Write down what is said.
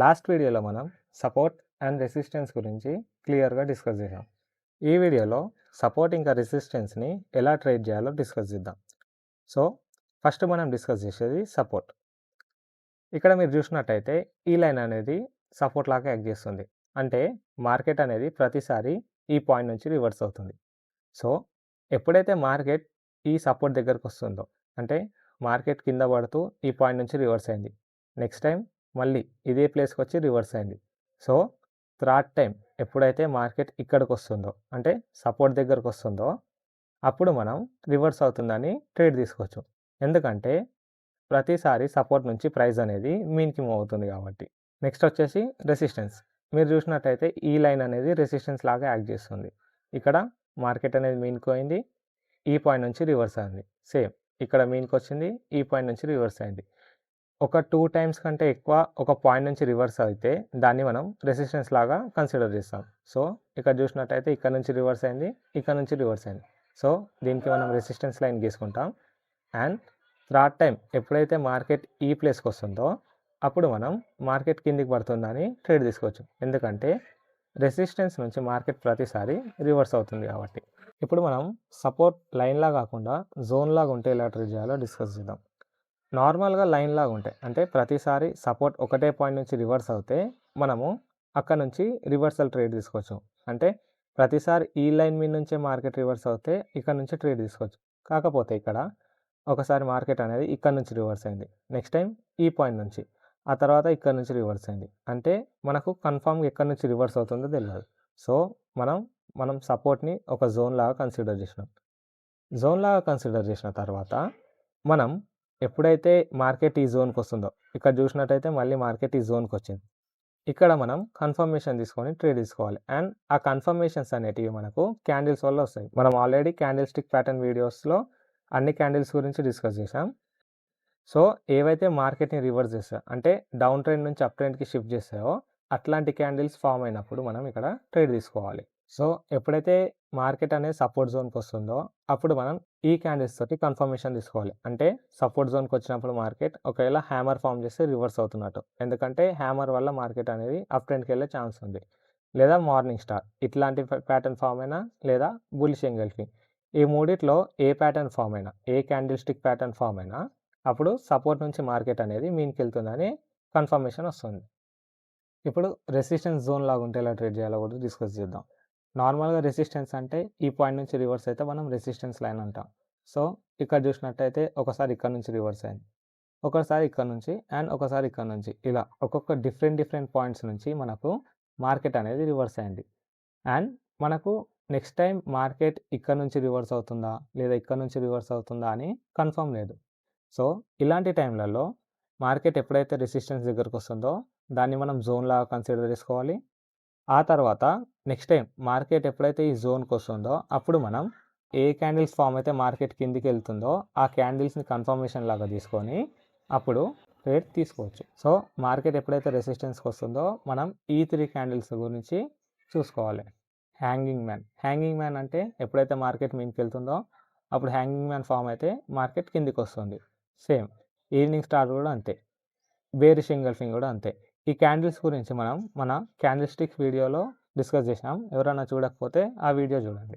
Last వీడియోలో మనం support and resistance గురించి క్లియర్గా డిస్కస్ చేసాం. ఈ వీడియోలో సపోర్ట్ ఇంకా రెసిస్టెన్స్ని ఎలా ట్రేడ్ చేయాలో డిస్కస్ చేద్దాం. సో ఫస్ట్ మనం డిస్కస్ చేసేది సపోర్ట్. ఇక్కడ మీరు చూసినట్టయితే ఈ లైన్ అనేది సపోర్ట్ లాగా యాక్ట్ చేస్తుంది. అంటే మార్కెట్ అనేది ప్రతిసారి ఈ పాయింట్ నుంచి రివర్స్ అవుతుంది. సో ఎప్పుడైతే మార్కెట్ ఈ సపోర్ట్ దగ్గరకు వస్తుందో, అంటే మార్కెట్ కింద పడుతూ ఈ పాయింట్ నుంచి రివర్స్ అయింది, నెక్స్ట్ టైం మళ్ళీ ఇదే ప్లేస్కి వచ్చి రివర్స్ అయింది. సో థర్డ్ టైం ఎప్పుడైతే మార్కెట్ ఇక్కడికి వస్తుందో, అంటే సపోర్ట్ దగ్గరకు వస్తుందో, అప్పుడు మనం రివర్స్ అవుతుందని ట్రేడ్ తీసుకోవచ్చు. ఎందుకంటే ప్రతిసారి సపోర్ట్ నుంచి ప్రైస్ అనేది మీన్కి మూవ్ అవుతుంది కాబట్టి. నెక్స్ట్ వచ్చేసి రెసిస్టెన్స్. మీరు చూసినట్టయితే ఈ లైన్ అనేది రెసిస్టెన్స్ లాగా యాక్ట్ చేస్తుంది. ఇక్కడ మార్కెట్ అనేది మీన్కి పోయింది, ఈ పాయింట్ నుంచి రివర్స్ అయింది. సేమ్ ఇక్కడ మీన్కి వచ్చింది, ఈ పాయింట్ నుంచి రివర్స్ అయింది. ఒక 2 టైమ్స్ కంటే ఎక్కువ ఒక పాయింట్ నుంచి రివర్స్ అయితే దాన్ని మనం రెసిస్టెన్స్ లాగా కన్సిడర్ చేస్తాం. సో ఇక్కడ చూసినట్టయితే ఇక్కడ నుంచి రివర్స్ అయింది, ఇక్కడ నుంచి రివర్స్ అయింది. సో దీనికి మనం రెసిస్టెన్స్ లైన్ గీసుకుంటాం. అండ్ థర్డ్ టైం ఎప్పుడైతే మార్కెట్ ఈ ప్లేస్కి వస్తుందో అప్పుడు మనం మార్కెట్ కిందికి పడుతుందని ట్రేడ్ తీసుకోవచ్చు. ఎందుకంటే రెసిస్టెన్స్ నుంచి మార్కెట్ ప్రతిసారి రివర్స్ అవుతుంది కాబట్టి. ఇప్పుడు మనం సపోర్ట్ లైన్లా కాకుండా జోన్ లాగా ఉంటే ఎలా ట్రేడ్ చేయాలో డిస్కస్ చేద్దాం. నార్మల్గా లైన్ లాగా ఉంటాయి, అంటే ప్రతిసారి సపోర్ట్ ఒకటే పాయింట్ నుంచి రివర్స్ అవుతే మనము అక్కడ నుంచి రివర్సల్ ట్రేడ్ తీసుకోవచ్చు. అంటే ప్రతిసారి ఈ లైన్ మీద నుంచే మార్కెట్ రివర్స్ అవుతే ఇక్కడ నుంచి ట్రేడ్ తీసుకోవచ్చు. కాకపోతే ఇక్కడ ఒకసారి మార్కెట్ అనేది ఇక్కడ నుంచి రివర్స్ అయింది, నెక్స్ట్ టైం ఈ పాయింట్ నుంచి, ఆ తర్వాత ఇక్కడ నుంచి రివర్స్ అయింది. అంటే మనకు కన్ఫామ్గా ఎక్కడి నుంచి రివర్స్ అవుతుందో తెలియదు. సో మనం సపోర్ట్ని ఒక జోన్ లాగా కన్సిడర్ చేసినాం. జోన్ లాగా కన్సిడర్ చేసిన తర్వాత మనం ఎప్పుడైతే మార్కెట్ ఈ జోన్కి వస్తుందో, ఇక్కడ చూసినట్టయితే మళ్ళీ మార్కెట్ ఈ జోన్కి వచ్చింది, ఇక్కడ మనం కన్ఫర్మేషన్ తీసుకొని ట్రేడ్ తీసుకోవాలి. అండ్ ఆ కన్ఫర్మేషన్స్ అనేటివి మనకు క్యాండిల్స్ వల్ల వస్తాయి. మనం ఆల్రెడీ క్యాండిల్ స్టిక్ ప్యాటర్న్ వీడియోస్లో అన్ని క్యాండిల్స్ గురించి డిస్కస్ చేసాం. సో ఏవైతే మార్కెట్ని రివర్స్ చేస్తాయో, అంటే డౌన్ ట్రెండ్ నుంచి అప్ ట్రెండ్కి షిఫ్ట్ చేస్తాయో అట్లాంటి క్యాండిల్స్ ఫామ్ అయినప్పుడు మనం ఇక్కడ ట్రేడ్ తీసుకోవాలి. సో ఎప్పుడైతే మార్కెట్ అనేది సపోర్ట్ జోన్కి వస్తుందో అప్పుడు మనం ఈ క్యాండిల్స్ తోటి కన్ఫర్మేషన్ తీసుకోవాలి. అంటే సపోర్ట్ జోన్కి వచ్చినప్పుడు మార్కెట్ ఒకవేళ హ్యామర్ ఫామ్ చేస్తే రివర్స్ అవుతున్నట్టు, ఎందుకంటే హ్యామర్ వల్ల మార్కెట్ అనేది అప్ ట్రెండ్కి వెళ్ళే ఛాన్స్ ఉంది. లేదా మార్నింగ్ స్టార్ ఇట్లాంటి ప్యాటర్న్ ఫామ్ అయినా, లేదా బుల్లిష్ ఎంగల్ఫింగ్, ఈ మూడిట్లో ఏ ప్యాటర్న్ ఫామ్ అయినా, ఏ క్యాండిల్ స్టిక్ ప్యాటర్న్ ఫామ్ అయినా అప్పుడు సపోర్ట్ నుంచి మార్కెట్ అనేది మీన్కి వెళ్తుందని కన్ఫర్మేషన్ వస్తుంది. ఇప్పుడు రెసిస్టెన్స్ జోన్ లాగా ఉంటే ఎలా ట్రేడ్ చేయాలో కూడా డిస్కస్ చేద్దాం. నార్మల్గా రెసిస్టెన్స్ అంటే ఈ పాయింట్ నుంచి రివర్స్ అయితే మనం రెసిస్టెన్స్ లైన్ అంటాం. సో ఇక్కడ చూసినట్టయితే ఒకసారి ఇక్కడ నుంచి రివర్స్ అయింది, ఒకసారి ఇక్కడ నుంచి, అండ్ ఒకసారి ఇక్కడ నుంచి, ఇలా ఒక్కొక్క డిఫరెంట్ పాయింట్స్ నుంచి మనకు మార్కెట్ అనేది రివర్స్ అయింది. అండ్ మనకు నెక్స్ట్ టైం మార్కెట్ ఇక్కడ నుంచి రివర్స్ అవుతుందా లేదా ఇక్కడ నుంచి రివర్స్ అవుతుందా అని కన్ఫర్మ్ లేదు. సో ఇలాంటి టైంలలో మార్కెట్ ఎప్పుడైతే రెసిస్టెన్స్ దగ్గరకు వస్తుందో దాన్ని మనం జోన్ లాగా కన్సిడర్ చేసుకోవాలి. ఆ తర్వాత నెక్స్ట్ టైం మార్కెట్ ఎప్పుడైతే ఈ జోన్కి వస్తుందో అప్పుడు మనం ఏ క్యాండిల్స్ ఫామ్ అయితే మార్కెట్ కిందికి వెళ్తుందో ఆ క్యాండిల్స్ని కన్ఫర్మేషన్ లాగా తీసుకొని అప్పుడు ట్రేడ్ తీసుకోవచ్చు. సో మార్కెట్ ఎప్పుడైతే రెసిస్టెన్స్కి వస్తుందో మనం ఈ 3 క్యాండిల్స్ గురించి చూసుకోవాలి. హ్యాంగింగ్ మ్యాన్ అంటే ఎప్పుడైతే మార్కెట్ మీన్కి వెళ్తుందో అప్పుడు హ్యాంగింగ్ మ్యాన్ ఫామ్ అయితే మార్కెట్ కిందికి వస్తుంది. సేమ్ ఈవినింగ్ స్టార్ కూడా అంతే, బేరిష్ ఎంగల్ఫింగ్ కూడా అంతే. ఈ క్యాండిల్స్ గురించి మనం మన క్యాండిల్ స్టిక్ వీడియోలో డిస్కస్ చేసాం. ఎవరైనా చూడకపోతే ఆ వీడియో చూడండి.